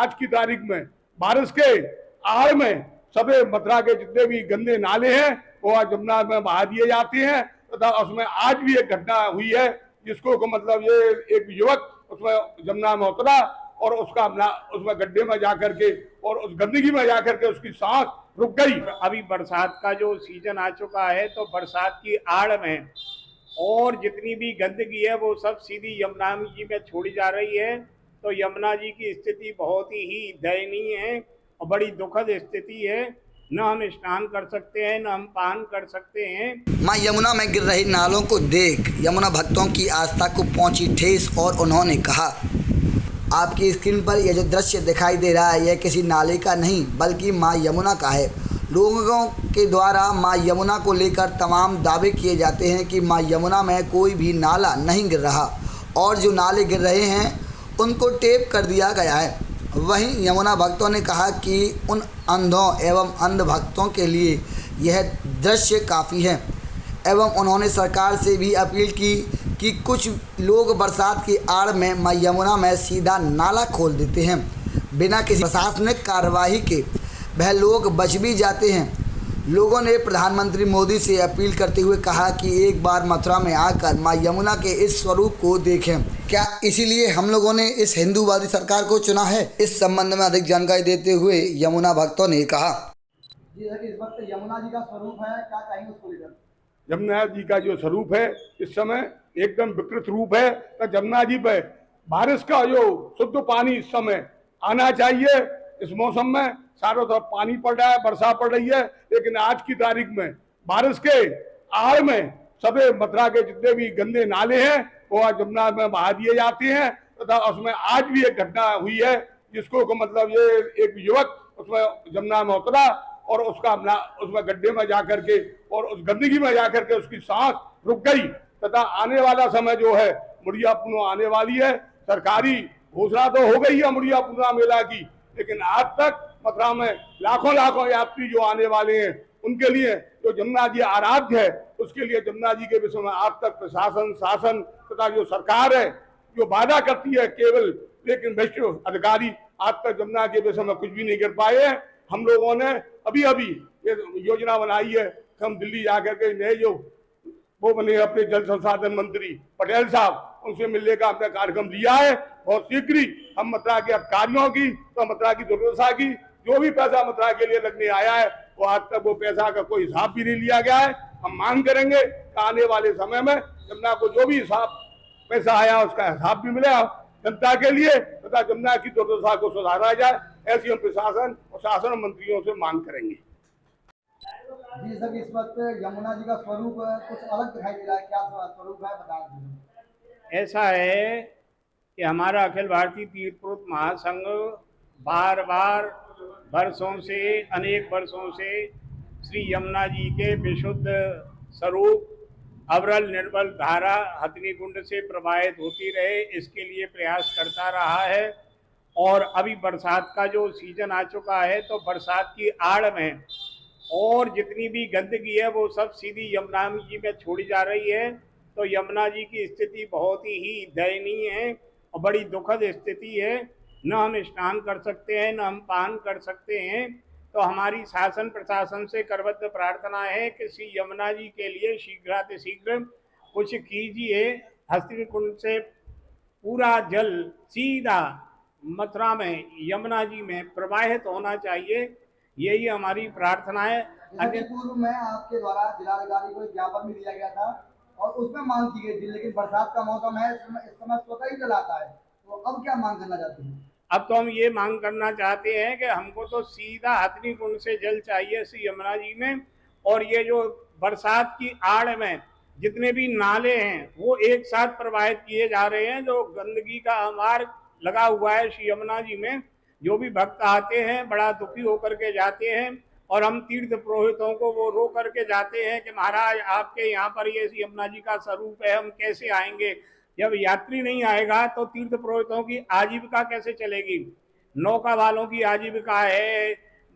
आज की तारीख में बारिश के आड़ में सभी मथुरा के जितने भी गंदे नाले हैं वो आज जमुना में बहा दिए जाते हैं तथा उसमें आज भी एक घटना हुई है जिसको मतलब ये एक युवक उसमें जमुना में उतरा और उसका उसमें गड्ढे में जाकर के और उस गंदगी में जाकर के उसकी सांस रुक गई। अभी बरसात का जो सीजन आ चुका है तो बरसात की आड़ में और जितनी भी गंदगी है वो सब सीधी यमुना जी में छोड़ी जा रही है। तो यमुना जी की स्थिति बहुत ही दयनीय है और बड़ी दुखद स्थिति है। न हम स्नान कर सकते हैं, न हम पान कर सकते हैं। मां यमुना में गिर रही नालों को देख यमुना भक्तों की आस्था को पहुंची ठेस और उन्होंने कहा, आपकी स्क्रीन पर यह जो दृश्य दिखाई दे रहा है यह किसी नाले का नहीं बल्कि मां यमुना का है। लोगों के द्वारा मां यमुना को लेकर तमाम दावे किए जाते हैं कि मां यमुना में कोई भी नाला नहीं गिर रहा और जो नाले गिर रहे हैं उनको टेप कर दिया गया है। वहीं यमुना भक्तों ने कहा कि उन अंधों एवं अंध भक्तों के लिए यह दृश्य काफ़ी है एवं उन्होंने सरकार से भी अपील की कि कुछ लोग बरसात की आड़ में मां यमुना में सीधा नाला खोल देते हैं बिना किसी प्रशासनिक कार्रवाई के। वह लोग बच भी जाते हैं। लोगों ने प्रधानमंत्री मोदी से अपील करते हुए कहा कि एक बार मथुरा में आकर मां यमुना के इस स्वरूप को देखें। क्या इसीलिए हम लोगों ने इस हिंदूवादी सरकार को चुना है? इस संबंध में अधिक जानकारी देते हुए यमुना भक्तों ने कहा, जी इस वक्त यमुना जी का स्वरूप है, क्या कहेंगे उसको लेकर? यमुना जी का जो स्वरूप है इस समय एकदम विकृत रूप है। तो यमुना जी पे बारिश का जो शुद्ध पानी इस समय आना चाहिए। इस मौसम में चारों तरफ पानी पड़ रहा है, बरसात पड़ रही है, लेकिन आज की तारीख में बारिश के आड़ में सभी मथुरा के जितने भी गंदे नाले हैं वो आज जमुना में बहा दिए जाते हैं तथा उसमें आज भी एक घटना हुई है जिसको मतलब ये एक युवक उसमें जमुना में उतरा और उसका उसमें गड्ढे में जाकर के और उस गंदगी में जाकर के उसकी सांस रुक गई तथा आने वाला समय जो है मुड़िया पूर्णिमा आने वाली है। सरकारी घोषणा तो हो गई है मुड़िया पूर्णिमा मेला की, लेकिन आज तक मथुरा में लाखों लाखों यात्री जो आने वाले हैं उनके लिए जो जमुना जी आराध्य है उसके लिए जमुना जी के विषय में आज तक प्रशासन शासन तथा जो सरकार है जो वादा करती है केवल, लेकिन भ्रष्ट अधिकारी आज तक जमुना के विषय में कुछ भी नहीं कर पाए हैं। हम लोगों ने अभी अभी ये योजना बनाई है कि हम दिल्ली जाकर के नए जो वो बने अपने जल संसाधन मंत्री पटेल साहब उनसे मिलने का हमने कार्यक्रम लिया है। बहुत शीघ्र ही हम मथुरा के अधिकारियों की तो मथुरा की दुर्दशा की जो भी पैसा मथुरा के लिए लगने आया है वो आज तक वो पैसा का कोई हिसाब भी नहीं लिया गया है। हम मांग करेंगे कि आने वाले समय में जमुना को जो भी हिसाब पैसा आया उसका हिसाब भी मिले जनता के लिए तथा जमुना की दुर्दशा को सुधारा जाए। ऐसी हम प्रशासन और शासन मंत्रियों से मांग करेंगे। जी सर इस वक्त यमुना जी का स्वरूप कुछ अलग दिखाई दे रहा है, क्या स्वरूप है बता दीजिए। ऐसा है कि हमारा अखिल भारतीय तीर्थ पुरुष महासंघ बार बार वर्षों से अनेक वर्षों से श्री यमुना जी के विशुद्ध स्वरूप अविरल निर्मल धारा हथनी कुंड से प्रवाहित होती रहे इसके लिए प्रयास करता रहा है। और अभी बरसात का जो सीजन आ चुका है तो बरसात की आड़ में और जितनी भी गंदगी है वो सब सीधी यमुना जी में छोड़ी जा रही है। तो यमुना जी की स्थिति बहुत ही दयनीय है और बड़ी दुखद स्थिति है। न हम स्नान कर सकते हैं, न हम पान कर सकते हैं। तो हमारी शासन प्रशासन से करबद्ध प्रार्थना है कि श्री यमुना जी के लिए शीघ्रातिशीघ्र कुछ कीजिए। हस्तिनी कुंड से पूरा जल सीधा मथुरा में यमुना जी में प्रवाहित होना चाहिए, यही हमारी प्रार्थना है। पूर्व में आपके द्वारा जिलाधिकारी को ज्ञापन भी दिया गया था और उसमें मांग की गई थी, लेकिन बरसात का मौसम है, इस समय स्वतः ही चलाता है, तो अब क्या मांग करना चाहते हैं? अब तो हम ये मांग करना चाहते हैं कि हमको तो सीधा हथनी कुंड से जल चाहिए श्री यमुना जी में। और ये जो बरसात की आड़ में जितने भी नाले हैं वो एक साथ प्रवाहित किए जा रहे हैं। जो गंदगी का अमार लगा हुआ है श्री यमुना जी में, जो भी भक्त आते हैं बड़ा दुखी होकर के जाते हैं और हम तीर्थ पुरोहितों को वो रो करके जाते हैं कि महाराज आपके यहाँ पर ये यमुना जी का स्वरूप है, हम कैसे आएंगे। जब यात्री नहीं आएगा तो तीर्थ पुरोहितों की आजीविका कैसे चलेगी। नौका वालों की आजीविका है,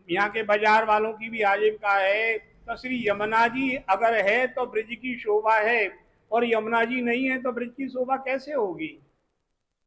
यहाँ के बाजार वालों की भी आजीविका है। तो श्री यमुना जी अगर है तो ब्रिज की शोभा है और यमुना जी नहीं है तो ब्रिज की शोभा कैसे होगी।